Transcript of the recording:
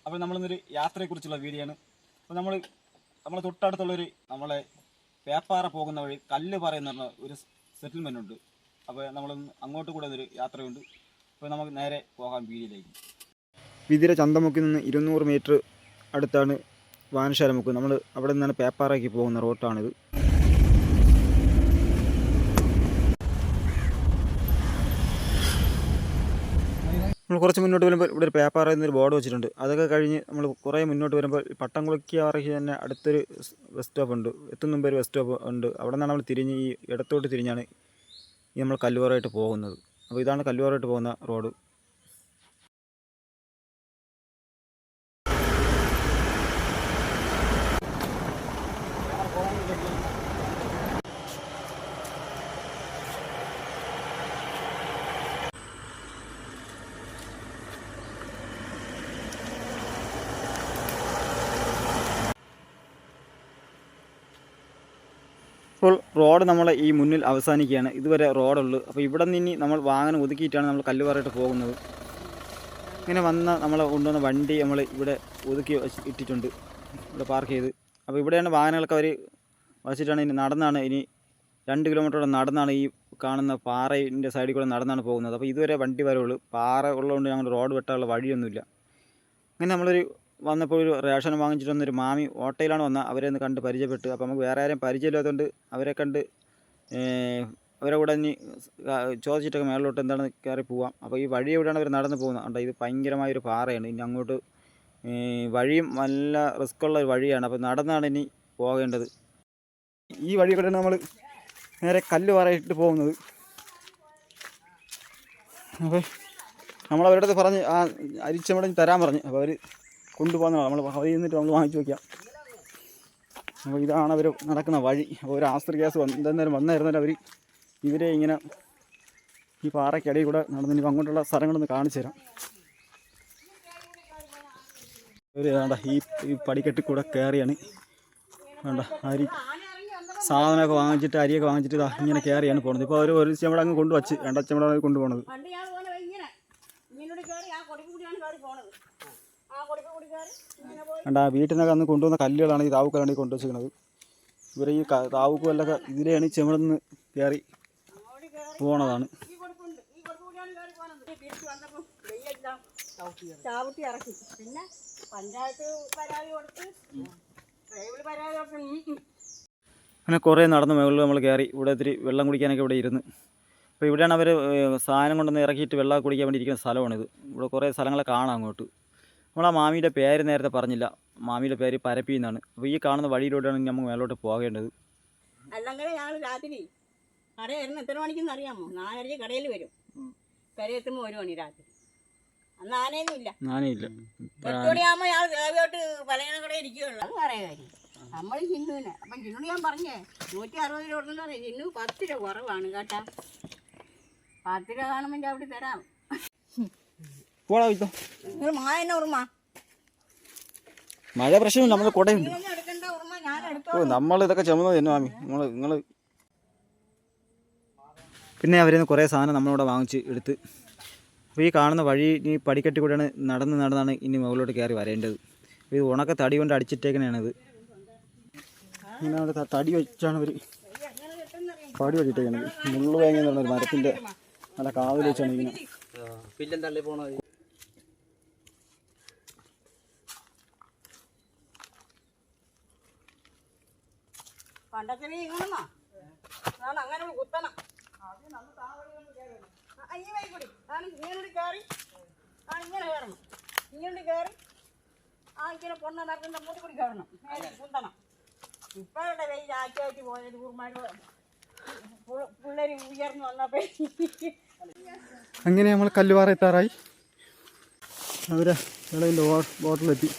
അപ്പോൾ നമ്മളിന്നൊരു യാത്രയെക്കുറിച്ചുള്ള വീഡിയോ ആണ്. അപ്പോൾ നമ്മൾ തൊട്ടടുത്തുള്ളൊരു നമ്മളെ പേപ്പാറ പോകുന്ന വഴി കല്ലുപാറ എന്ന് പറഞ്ഞ ഒരു സെറ്റിൽമെൻ്റ് ഉണ്ട്. അപ്പോൾ നമ്മൾ അങ്ങോട്ട് കൂടെ ഒരു യാത്രയുണ്ട്. അപ്പോൾ നമുക്ക് നേരെ പോകാം വീഡിയോയിലേക്ക്. വിതിര ചന്തമുക്കിൽ നിന്ന് 200 മീറ്റർ അടുത്താണ് വാനശാലമുക്ക്. നമ്മൾ അവിടെ നിന്നാണ് പേപ്പാറയ്ക്ക് പോകുന്ന റൂട്ടാണിത്. നമ്മൾ കുറച്ച് മുന്നോട്ട് വരുമ്പോൾ ഇവിടെ ഒരു പേപ്പാറ എന്നൊരു ബോർഡ് വെച്ചിട്ടുണ്ട്. അതൊക്കെ കഴിഞ്ഞ് നമ്മൾ കുറേ മുന്നോട്ട് വരുമ്പോൾ പട്ടംകുളക്കിയാറയ്ക്ക് തന്നെ അടുത്തൊരു ബസ് സ്റ്റോപ്പ് ഉണ്ട്. എത്തുന്ന മുമ്പ് ഒരു ബസ് സ്റ്റോപ്പ് ഉണ്ട്. അവിടെ നിന്നാണ് നമ്മൾ തിരിഞ്ഞ് ഈ ഇടത്തോട്ട് തിരിഞ്ഞാണ് ഈ നമ്മൾ കല്ലുപാറയായിട്ട് പോകുന്നത്. അപ്പോൾ ഇതാണ് കല്ലുപാറയായിട്ട് പോകുന്ന റോഡ്. ഇപ്പോൾ റോഡ് നമ്മളെ ഈ മുന്നിൽ അവസാനിക്കുകയാണ്. ഇതുവരെ റോഡുള്ളൂ. അപ്പോൾ ഇവിടെ നിന്ന് നമ്മൾ വാഹനം ഒതുക്കിയിട്ടാണ് നമ്മൾ കല്ലുപാറയായിട്ട് പോകുന്നത്. ഇങ്ങനെ വന്ന നമ്മളെ കൊണ്ടുവന്ന വണ്ടി നമ്മൾ ഇവിടെ ഒതുക്കി ഇട്ടിട്ടുണ്ട്, ഇവിടെ പാർക്ക് ചെയ്ത്. അപ്പോൾ ഇവിടെയാണ് വാഹനങ്ങളൊക്കെ അവർ വച്ചിട്ടാണ് ഇനി നടന്നാണ് 2 കിലോമീറ്ററോളം നടന്നാണ് ഈ കാണുന്ന പാറയിൻ്റെ സൈഡിൽ കൂടെ നടന്നാണ് പോകുന്നത്. അപ്പോൾ ഇതുവരെ വണ്ടി വരുള്ളൂ. പാറ ഉള്ളതുകൊണ്ട് ഞങ്ങൾ റോഡ് വെട്ടാനുള്ള വഴിയൊന്നുമില്ല. അങ്ങനെ നമ്മളൊരു വന്നപ്പോൾ ഒരു റേഷൻ വാങ്ങിച്ചിട്ട് വന്നൊരു മാമി ഓട്ടോയിലാണ് വന്നത്. അവരെ ഒന്ന് കണ്ട് പരിചയപ്പെട്ടു. അപ്പോൾ നമുക്ക് വേറെ ആരെയും പരിചയമില്ലാത്തതുകൊണ്ട് അവരെ കണ്ട് അവരെ കൂടെ ഇനി ചോദിച്ചിട്ടൊക്കെ മേളിലോട്ട് എന്താണെന്ന് കയറി പോവാം. അപ്പോൾ ഈ വഴി എവിടെയാണ് അവർ നടന്ന് പോകുന്നത് കണ്ടോ. ഇത് ഭയങ്കരമായൊരു പാറയാണ്. ഇനി അങ്ങോട്ട് വഴിയും നല്ല റിസ്ക്കുള്ള ഒരു വഴിയാണ്. അപ്പോൾ നടന്നാണ് ഇനി പോകേണ്ടത്. ഈ വഴി കൂടെയാണ് നമ്മൾ നേരെ കല്ലുപാറയിട്ട് പോകുന്നത്. അപ്പോൾ നമ്മളവരുടെ അടുത്ത് പറഞ്ഞ് ആ അരിച്ചവിടെ തരാൻ പറഞ്ഞു. അപ്പോൾ അവർ കൊണ്ടുപോകുന്നതാണ്. നമ്മൾ അവിടെ നിന്നിട്ട് നമ്മൾ വാങ്ങിച്ചു വയ്ക്കാം. അപ്പോൾ ഇതാണ് അവർ നടക്കുന്ന വഴി. അപ്പോൾ ഒരു ആസ്ത്രി ഗ്യാസ് എന്തായാലും വന്നായിരുന്നാലും അവർ ഇവരെ ഇങ്ങനെ ഈ പാറയ്ക്കിടയിൽ കൂടെ നടന്നിട്ട് അങ്ങോട്ടുള്ള സ്ഥലങ്ങളൊന്ന് കാണിച്ചു തരാം. ഒരു വേണ്ട ഈ പടിക്കെട്ടി കൂടെ കയറിയാണ് വേണ്ട അരി സാധനമൊക്കെ വാങ്ങിച്ചിട്ട് അരിയൊക്കെ വാങ്ങിച്ചിട്ട് ഇങ്ങനെ കയറിയാണ് പോകുന്നത്. ഇപ്പോൾ ഒരു ചെമ്പട അങ്ങ് കൊണ്ടുവച്ച് ചെമ്പട കൊണ്ടുപോകുന്നത്. ആ വീട്ടിനൊക്കെ അന്ന് കൊണ്ടുവന്ന കല്ലുകളാണ് ഈ താവുക്കല്ലാണ് ഈ കൊണ്ടുവച്ചിരിക്കുന്നത്. ഇവർ ഈ താവുക്കല്ലൊക്കെ ഇതിലെയാണ് ചെമ്പടന്ന് കയറി പോണതാണ്. അങ്ങനെ കുറേ നടന്ന് മുകളിൽ നമ്മൾ കയറി. ഇവിടെ ഇത്തിരി വെള്ളം കുടിക്കാനൊക്കെ ഇവിടെ ഇരുന്ന്. അപ്പോൾ ഇവിടെയാണ് അവർ സാധനം കൊണ്ടുവന്ന് ഇറക്കിയിട്ട് വെള്ളം കുടിക്കാൻ വേണ്ടി ഇരിക്കുന്ന സ്ഥലമാണിത്. ഇവിടെ കുറേ സ്ഥലങ്ങളെ കാണാം അങ്ങോട്ട്. നമ്മൾ ആ മാമിയുടെ പേര് നേരത്തെ പറഞ്ഞില്ല. മാമിയുടെ പേര് പരപ്പി എന്നാണ്. അപ്പോൾ ഈ കാണുന്ന വഴിയിലൂടെയാണ് നമുക്ക് മേലോട്ട് പോകേണ്ടത്. അല്ലെങ്കിൽ ഞങ്ങൾ രാത്രി കട വരുന്ന എത്ര മണിക്കെന്ന് അറിയാമോ? 4:30 കടയിൽ വരും. കരയെത്തുമ്പോൾ 1 മണി രാത്രി. അന്ന് ആനയൊന്നുമില്ല. 8 മണിയാകുമ്പോൾ ഞങ്ങൾ ദേവിയോട്ട് പലചന കടയിൽ ഇരിക്കുകയുള്ളൂ. അത് പറയാ കാര്യം. നമ്മൾ ചിന്നുവിനെ അപ്പം ചിന്നോട് ഞാൻ പറഞ്ഞേ 160 രൂപ കൊടുക്കുന്ന പറയാം. ചിന്നു 10 രൂപ കുറവാണ് കേട്ടാ. 10 രൂപ കാണുമ്പോൾ അവിടെ തരാം. മായ ഉറുമ മഴ പ്രശ്നമില്ല. നമ്മൾ കുടയുണ്ട്. നമ്മൾ ഇതൊക്കെ ചുമന്നത് തന്നെ മാമി. നിങ്ങൾ പിന്നെ അവരിന്ന് കുറേ സാധനം നമ്മളിവിടെ വാങ്ങിച്ച് എടുത്ത്. അപ്പോൾ ഈ കാണുന്ന വഴി ഈ പടിക്കെട്ടി കൂടെയാണ് നടന്നാണ് ഇനി മുകളിലോട്ട് കയറി വരേണ്ടത്. ഇത് ഉണക്ക തടി കൊണ്ട് അടിച്ചിട്ടേക്കണാണിത്. ഇങ്ങനെ അവിടെ തടി വെച്ചാണ് അവർ പടി വെച്ചിട്ടേക്കണത്. മുള്ളു വേങ്ങ എന്ന് പറഞ്ഞൊരു മരത്തിൻ്റെ നല്ല കാവിൽ വെച്ചാണ് ഇങ്ങനെ പില്ലം തള്ളി പോണത്. പണ്ടൊക്കെ നീ ഇങ്ങനെന്നാ അങ്ങനെ കുത്തണം. ഈ വഴി കൂടി ഇങ്ങനെ കയറി ഇങ്ങനെ കയറണം. ഇങ്ങനെ കയറി ഇങ്ങനെ പൊണ്ണ മരത്തിൻ്റെ മൂട്ടി കൂടി കയറണം. കുന്തണം. ഇപ്പോഴത്തെ വെയിൽ ആക്കി പോയത് കൂർമാര് പിള്ളേർ ഉയർന്നു വന്നപ്പോ അങ്ങനെ നമ്മൾ കല്ലുപാറ എത്താറായി. അവരെ ബോട്ടിലെത്തി.